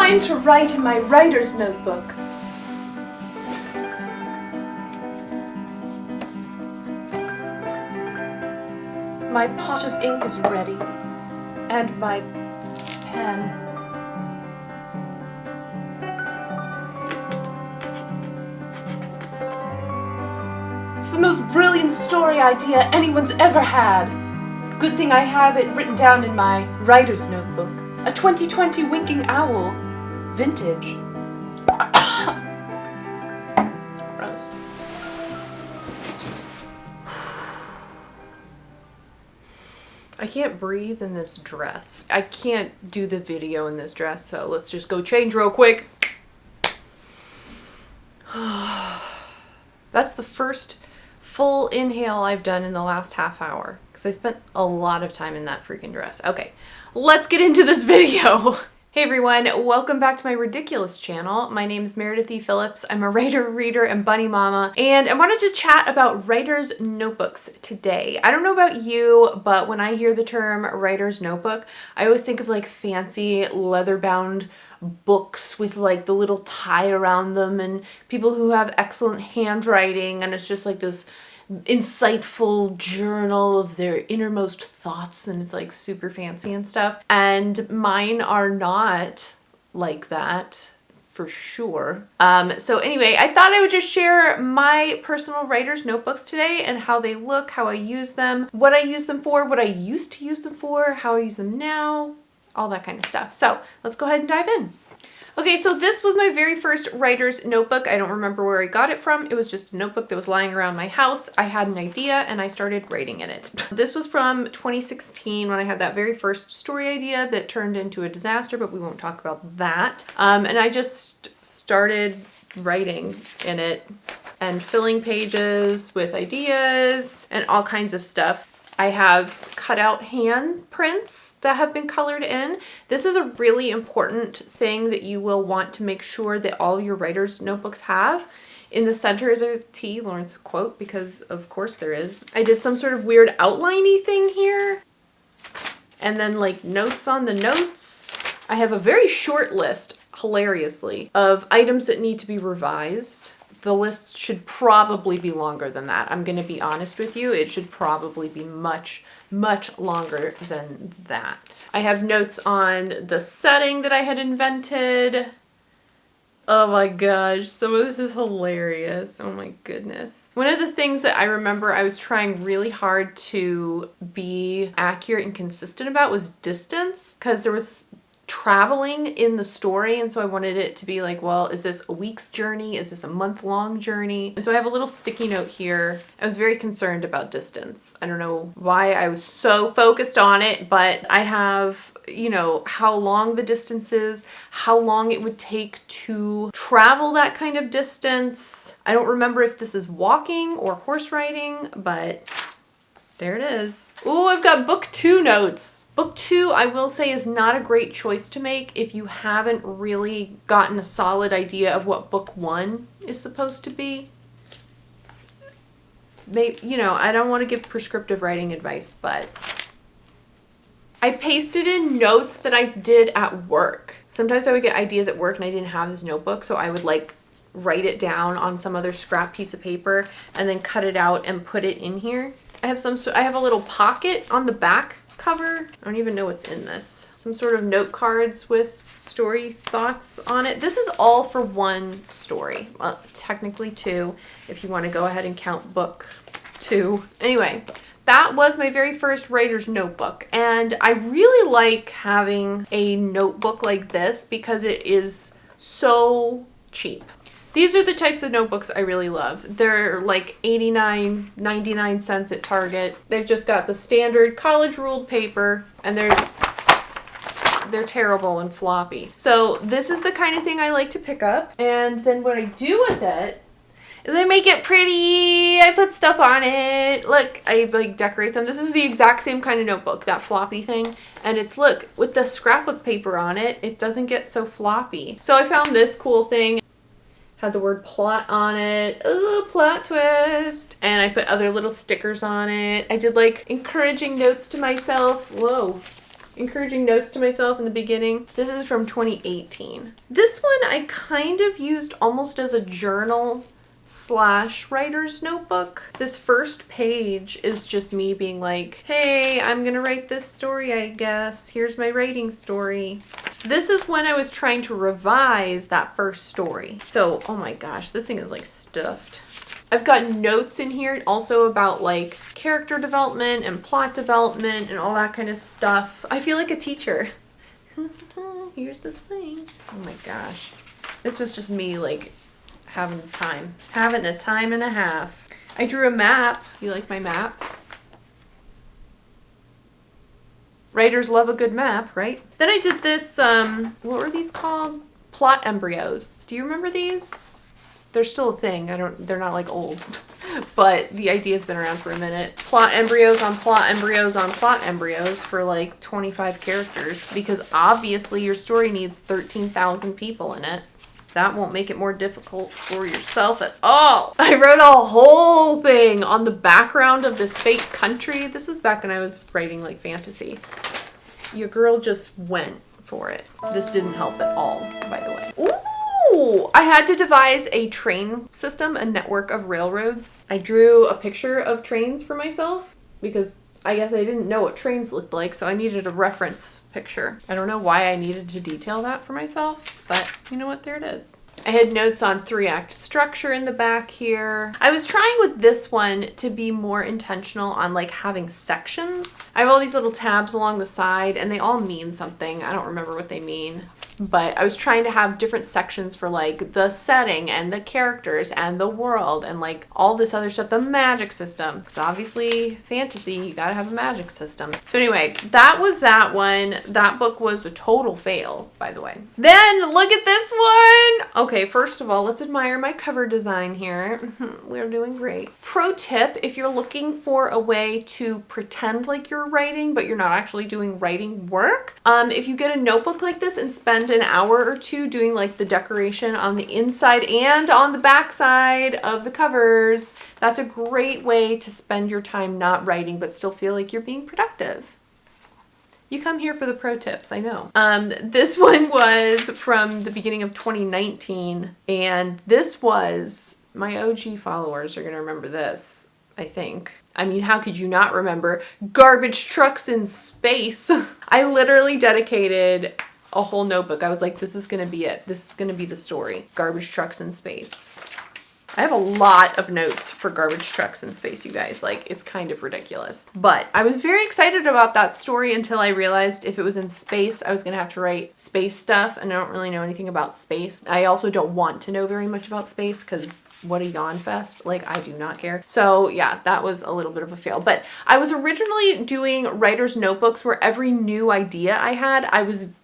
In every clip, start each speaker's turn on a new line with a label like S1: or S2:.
S1: time to write in my writer's notebook. My pot of ink is ready, and my pen. It's the most brilliant story idea anyone's ever had. Good thing I have it written down in my writer's notebook. A 2020 winking owl. Vintage. Gross. I can't breathe in this dress. I can't do the video in this dress, so let's just go change real quick. That's the first full inhale I've done in the last half hour because I spent a lot of time in that freaking dress. Okay, let's get into this video. Hey everyone, welcome back to my ridiculous channel. My name is Meredith E. Phillips. I'm a writer, reader, and bunny mama, and I wanted to chat about writer's notebooks today. I don't know about you, but when I hear the term writer's notebook, I always think of like fancy leather-bound books with like the little tie around them and people who have excellent handwriting, and it's just like this insightful journal of their innermost thoughts, and it's like super fancy and stuff. And mine are not like that for sure. So anyway, I thought I would just share my personal writer's notebooks today and how they look, how I use them, what I use them for, what I used to use them for, how I use them now, all that kind of stuff. So let's go ahead and dive in. Okay, so this was my very first writer's notebook. I don't remember where I got it from. It was just a notebook that was lying around my house. I had an idea and I started writing in it. This was from 2016 when I had that very first story idea that turned into a disaster, but we won't talk about that. And I just started writing in it and filling pages with ideas and all kinds of stuff. I have cut out handprints that have been colored in. This is a really important thing that you will want to make sure that all your writer's notebooks have. In the center is a T. Lawrence quote, because of course there is. I did some sort of weird outline-y thing here. And then like notes on the notes. I have a very short list, hilariously, of items that need to be revised. The list should probably be longer than that. I'm going to be honest with you. It should probably be much, much longer than that. I have notes on the setting that I had invented. Oh my gosh, some of this is hilarious. Oh my goodness. One of the things that I remember I was trying really hard to be accurate and consistent about was distance, because there was traveling in the story, and so I wanted it to be like, well, is this a week's journey? Is this a month-long journey? And so I have a little sticky note here. I was very concerned about distance. I don't know why I was so focused on it, but I have, you know, how long the distance is, how long it would take to travel that kind of distance. I don't remember if this is walking or horse riding, but there it is. Oh, I've got book 2 notes. Book 2, I will say, is not a great choice to make if you haven't really gotten a solid idea of what book 1 is supposed to be. Maybe, you know, I don't want to give prescriptive writing advice, but I pasted in notes that I did at work. Sometimes I would get ideas at work and I didn't have this notebook, so I would like write it down on some other scrap piece of paper and then cut it out and put it in here. I have a little pocket on the back cover. I don't even know what's in this. Some sort of note cards with story thoughts on it. This is all for one story. Well, technically 2, if you want to go ahead and count book 2. Anyway, that was my very first writer's notebook. And I really like having a notebook like this because it is so cheap. These are the types of notebooks I really love. They're like 89, 99 cents at Target. They've just got the standard college ruled paper, and they're terrible and floppy. So this is the kind of thing I like to pick up. And then what I do with it is I make it pretty. I put stuff on it. Look, I like decorate them. This is the exact same kind of notebook, that floppy thing. And it's, look, with the scrapbook paper on it, it doesn't get so floppy. So I found this cool thing. Had the word plot on it. Ooh, plot twist. And I put other little stickers on it. I did like encouraging notes to myself. Whoa. encouraging notes to myself in the beginning. This is from 2018. This one I kind of used almost as a journal / writer's notebook. This first page is just me being like, hey, I'm gonna write this story, I guess. Here's my writing story. This is when I was trying to revise that first story. So, oh my gosh, this thing is like stuffed. I've got notes in here also about like character development and plot development and all that kind of stuff. I feel like a teacher. Here's this thing. Oh my gosh. This was just me like having a time and a half. I drew a map. You like my map? Writers love a good map, right? Then I did this, what were these called? Plot embryos. Do you remember these? They're still a thing. They're not like old, but the idea's been around for a minute. Plot embryos on plot embryos on plot embryos for like 25 characters, because obviously your story needs 13,000 people in it. That won't make it more difficult for yourself at all. I wrote a whole thing on the background of this fake country. This was back when I was writing like fantasy. Your girl just went for it. This didn't help at all, by the way. Ooh! I had to devise a train system, a network of railroads. I drew a picture of trains for myself because I guess I didn't know what trains looked like, so I needed a reference picture. I don't know why I needed to detail that for myself, but you know what? There it is. I had notes on 3-act structure in the back here. I was trying with this one to be more intentional on like having sections. I have all these little tabs along the side and they all mean something. I don't remember what they mean. But I was trying to have different sections for like the setting and the characters and the world and like all this other stuff, the magic system. Because obviously fantasy, you gotta have a magic system. So anyway, that was that one. That book was a total fail, by the way. Then look at this one. Okay, first of all, let's admire my cover design here. We're doing great. Pro tip, if you're looking for a way to pretend like you're writing, but you're not actually doing writing work, if you get a notebook like this and spend an hour or two doing like the decoration on the inside and on the back side of the covers, that's a great way to spend your time not writing but still feel like you're being productive. You come here for the pro tips, I know. This one was from the beginning of 2019, and this was, my OG followers are gonna remember this, I think. I mean, how could you not remember Garbage Trucks in Space? I literally dedicated a whole notebook. I was like, this is gonna be it. This is gonna be the story. Garbage Trucks in Space. I have a lot of notes for Garbage Trucks in Space, you guys. Like, it's kind of ridiculous. But I was very excited about that story until I realized if it was in space, I was gonna have to write space stuff, and I don't really know anything about space. I also don't want to know very much about space because what a yawn fest. Like, I do not care. So yeah, that was a little bit of a fail. But I was originally doing writer's notebooks where every new idea I had, I was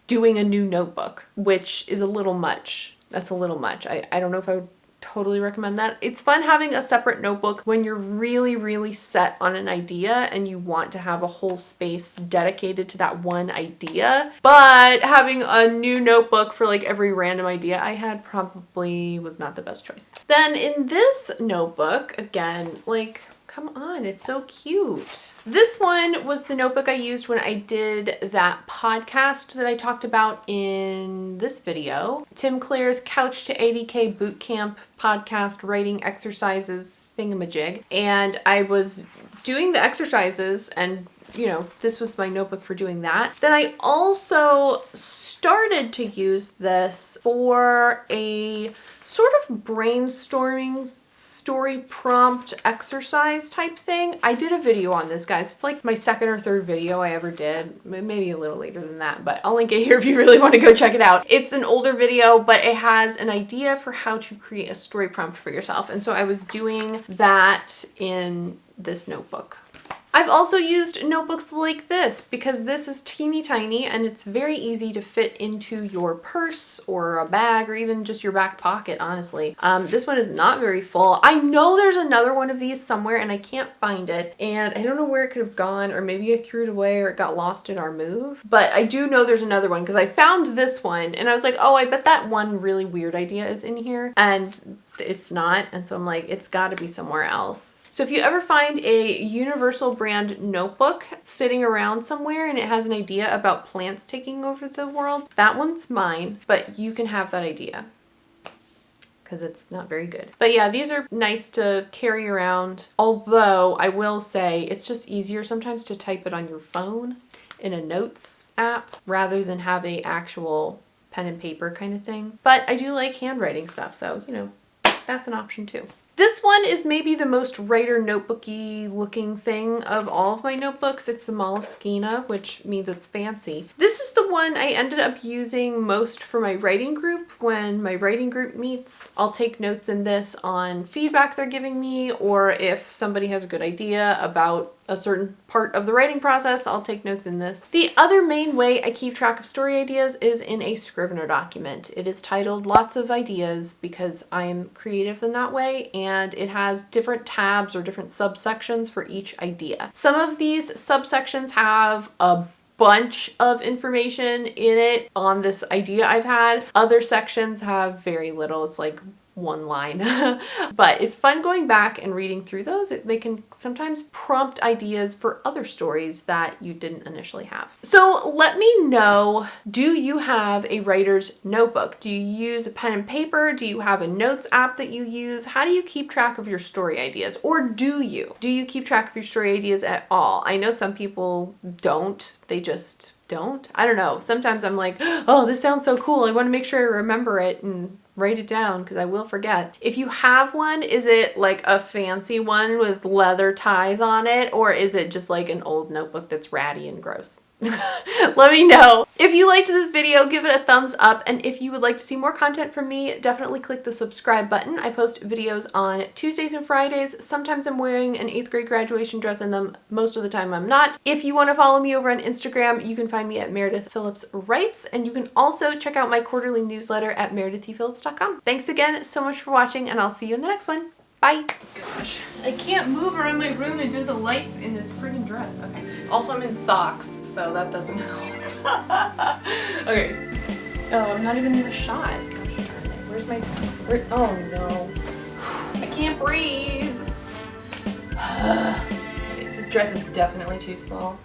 S1: doing a new notebook, which is a little much. That's a little much. I don't know if I would totally recommend that. It's fun having a separate notebook when you're really, really set on an idea and you want to have a whole space dedicated to that one idea. But having a new notebook for like every random idea I had probably was not the best choice. Then in this notebook, again, like, come on, it's so cute. This one was the notebook I used when I did that podcast that I talked about in this video. Tim Clare's Couch to 80K Bootcamp podcast writing exercises thingamajig. And I was doing the exercises and, you know, this was my notebook for doing that. Then I also started to use this for a sort of brainstorming story prompt exercise type thing. I did a video on this, guys. It's like my second or third video I ever did, maybe a little later than that, but I'll link it here if you really want to go check it out. It's an older video, but it has an idea for how to create a story prompt for yourself. And so I was doing that in this notebook. I've also used notebooks like this because this is teeny tiny and it's very easy to fit into your purse or a bag or even just your back pocket, honestly. This one is not very full. I know there's another one of these somewhere and I can't find it, and I don't know where it could have gone, or maybe I threw it away or it got lost in our move. But I do know there's another one because I found this one and I was like, oh, I bet that one really weird idea is in here. And It's not, and so I'm like, it's gotta be somewhere else. So if you ever find a universal brand notebook sitting around somewhere and it has an idea about plants taking over the world, that one's mine, but you can have that idea because it's not very good. But yeah, these are nice to carry around. Although I will say it's just easier sometimes to type it on your phone in a notes app rather than have a actual pen and paper kind of thing. But I do like handwriting stuff, so you know, that's an option too. This one is maybe the most writer notebooky looking thing of all of my notebooks. It's the Moleskine, which means it's fancy. This is the one I ended up using most for my writing group. When my writing group meets, I'll take notes in this on feedback they're giving me, or if somebody has a good idea about a certain part of the writing process, I'll take notes in this. The other main way I keep track of story ideas is in a Scrivener document. It is titled Lots of Ideas because I'm creative in that way, and it has different tabs or different subsections for each idea. Some of these subsections have a bunch of information in it on this idea I've had. Other sections have very little. It's like one line. But it's fun going back and reading through those. They can sometimes prompt ideas for other stories that you didn't initially have. So let me know, do you have a writer's notebook? Do you use a pen and paper? Do you have a notes app that you use? How do you keep track of your story ideas? Or do you? Do you keep track of your story ideas at all? I know some people don't. They just don't. I don't know. Sometimes I'm like, oh, this sounds so cool. I want to make sure I remember it and write it down because I will forget. If you have one, is it like a fancy one with leather ties on it, or is it just like an old notebook that's ratty and gross? Let me know. If you liked this video, give it a thumbs up, and if you would like to see more content from me, definitely click the subscribe button. I post videos on Tuesdays and Fridays. Sometimes I'm wearing an 8th grade graduation dress in them. Most of the time I'm not. If you want to follow me over on Instagram, you can find me at Meredith Phillips Writes, and you can also check out my quarterly newsletter at meredithphillips.com. Thanks again so much for watching, and I'll see you in the next one. Bye. Gosh, I can't move around my room and do the lights in this friggin' dress. Okay. Also, I'm in socks, so that doesn't help. Okay. Oh, I'm not even in the shot. Gosh darn it. Where's my... oh, no. I can't breathe. Okay, this dress is definitely too small.